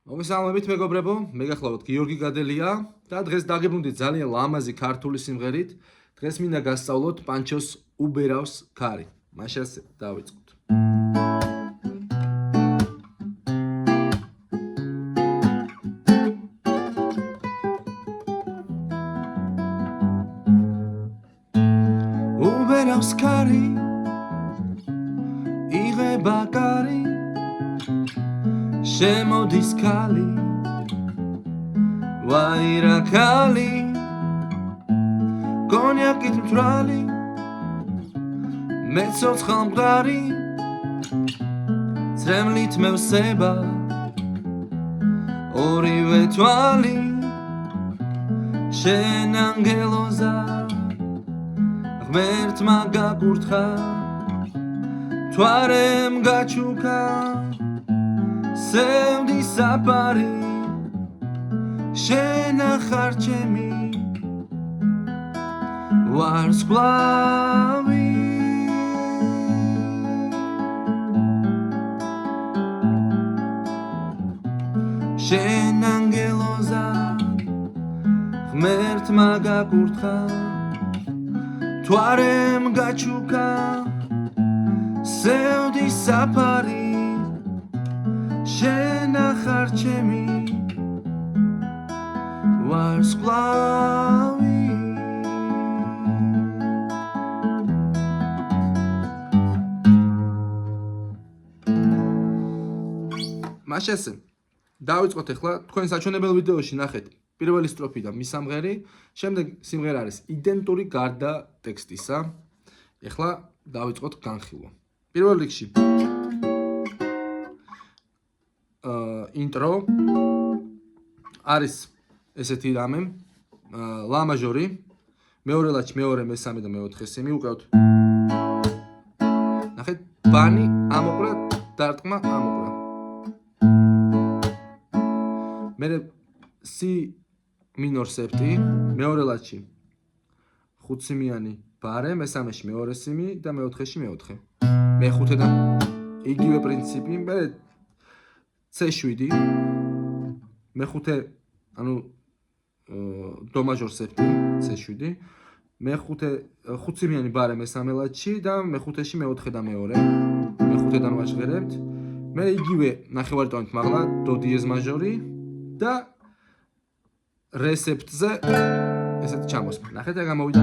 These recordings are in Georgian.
მოგესალმებით მეგობრებო, მე გახლავთ გიორგი გადელია და დღეს დაგებრუნდით ძალიან ლამაზი ქართული სიმღერით. დღეს მინდა გასწავლოთ პანჩოს უბერავს ქარი. მაშას დავიწყოთ. უბერავს ქარი, იღება კარი, შემოდის ქალი, ვაირა ქალი, კონიაკით მთვრალი, მე ცოცხალ მყარი, წრემლით მევსება, ორივე თვალი, შენ ანგელოზა, ღმერთმა გაკურთხა, მთვარემ გაჩუქა, სევდი საფარი, შენ ახარ ჩემი, ვარსკვლავი. შენ ანგელოზა, ღმერთმა გაკურთხა, მთვარემ გაჩუქა, სევდი საფარი, შენ ახარ ჩემი, ვარსკვლავი. მაშასე დავიწყოთ ახლა თქვენ საჩვენებელ ვიდეოში ნახეთ პირველი სტროფი და მისამღერი, შემდეგ სიმღერა არის იდენტური გარდა ტექსტისა. ახლა დავიწყოთ განხილვა. პირველ რიგში ინტრო არის ესეთი რამე, ლა მაჟორი, მეორე ლაჩ, მეორე, მესამე და მეოთხე სიმი უკრავთ. ნახეთ, ბანი ამოყრა, დარტყმა ამოყრა. მერე სი მინორ სეპტი, მეორე ლაჩი, ხუთსიმიანი ბარე, მესამეში მეორე სიმი და მეოთხეში მეოთხე. მეხუთედან იგივე პრინციპი, მერე C7, მეხუთე, ანუ დო მაჟორ სეპტი, C7, მეხუთე, ხუთსიმიანი ბარე მესამე ლაჩი და მეხუთეში მეოთხე და მეორე, მეხუთედან ვაჟღერებთ. მე იგივე ნახევარიტონით მაღლა, დო დიეზ მაჟორი და რე სეპტზე ესეთი ჩამოსვლა. ნახეთ, რა გამოვიდა.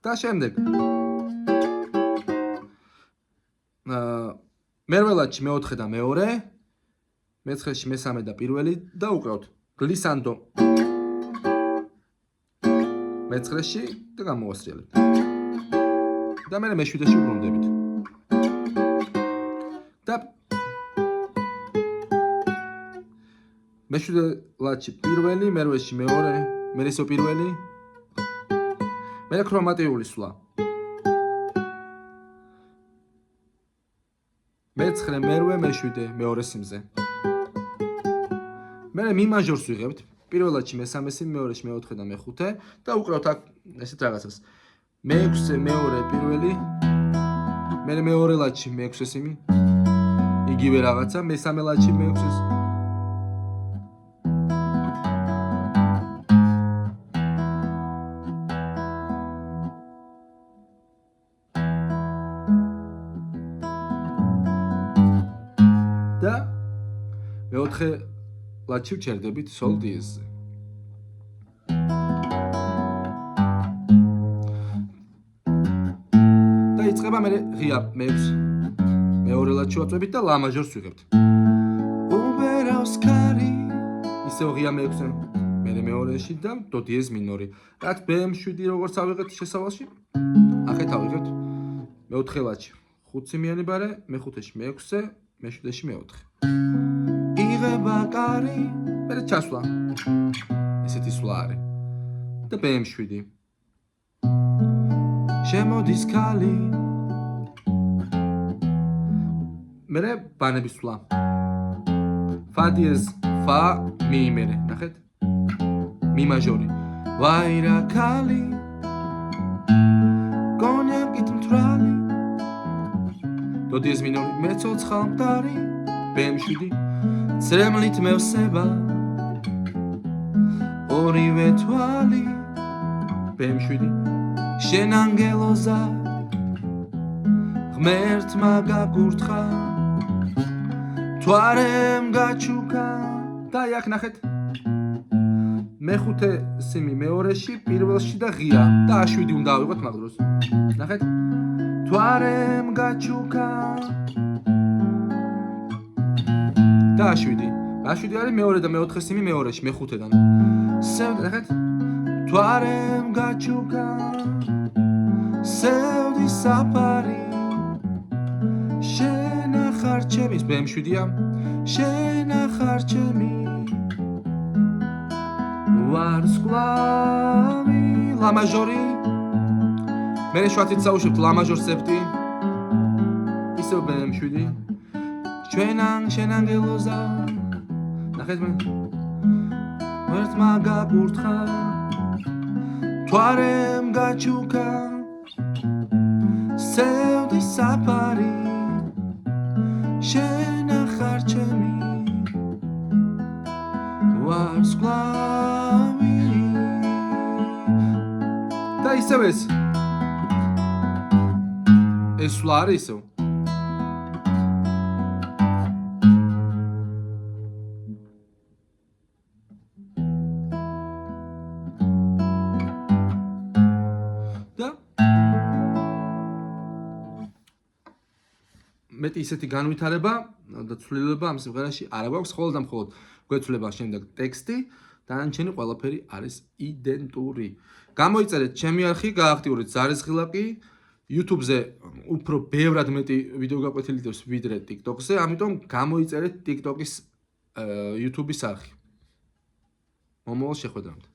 და შემდეგ მერვე ლაჩი, მეოთხე და მეორე, მეცხრეში მესამე და პირველი და უკრავთ გლისანდო მეცხრეში და გამოვასრიალებთ. და მე მეშვიდეში უბრუნდებით. და მეშვიდე ლაჩი პირველი, მერვეში მეორე, მერესო პირველი, მერე ქრომატიული სვლა. მეცხრე, მერვე, მეშვიდე, მეორე სიმზე. მერე მი მაჟორს ვიღებთ. პირველ ლაჩი მესამე სიმი, მეორეში მეოთხე და მეხუთე და უკრავთ აქ ესეთ რაღაცას. მეექვსე, მეორე, პირველი, მერე მეორე ლაჩი, მეექვსე სიმი, იგივე რაღაცა, მესამე ლაჩი, მეექვსე და მეოთხე ლაჩი ვჩერდებით სოლ დიეზზე. და იწყება მე ღია მეექვსე, მეორე ლაჩი ვაწვევით და ლა მაჟორს ვიღებთ. უბერავს ქარი, ისევ ღია მეექვსე, მერე მეორეში და დო დიეზ მინორი. რაც BM7 როგორც ავიღეთ შესავალში, ახეთ ავიღებთ მეოთხე ლაჩი, ხუთსიმიანი ბარე, მეხუთეში მეექვსე, მეშვიდეში მეოთხე. იღება კარი, მერე ჩასვლა. ესეთი სვლა არის. და BM7. შემოდის ქალი. მერე ბანების სვლა. ფა დიეზ, ფა, მი მერე, ნახეთ? მი მაჟორი. ვაირა ქალი, კონიაკით მთვრალი, დო დიეზ მინორი მეცოცხალ მყარი ბემ7 ცრემლით მევსება ორივე თვალი ბემ7 შენ ანგელოზა ღმერთმა გაგურთხა თვარემ გაჩუქა და აქ ნახეთ მეხუთე სიმი მეორეში პირველში და ღია და A7 უნდა ავიღოთ მაგ დროს ნახეთ თვარემ გაჩუქა და A7 არის მეორე და მეოთხე სიმი მეორეში მეხუთედან ნახეთ თვარემ გაჩუქა სევდი საფარი შენ ახარ ჩემი ბემ7-ია შენ ახარ ჩემი ვარსკვლავი ლა მაჟორი მე 7-ით საუშვებთ ლა მაჟორ სეფტი ისევ ბემ7 შენ ანგელოზა ნახეთ მე ღმერთმა გაგურთხა თვარემ გაჩუქა სევდი საფარი შენ ახარ ჩემი ვარსკვლავი და ისევ ეს სვლა არის ისევ და მეტი ისეთი განვითარება და ცვლილება ამ სიმღერაში არ აქვს, მხოლოდ და მხოლოდ გვეცვლება შემდეგ ტექსტი, დანარჩენი ყველაფერი არის იდენტური. გამოიწერეთ ჩემი არხი, გააქტიურეთ ზარისხილაკი, YouTube-ზე უფრო ბევრად მეტი ვიდეო გაკვეთილი დევს ვიდრე TikTok-ზე, ამიტომ გამოიწერეთ TikTok-ის YouTube-ის არხი. მომავალ შეხვედრამდე.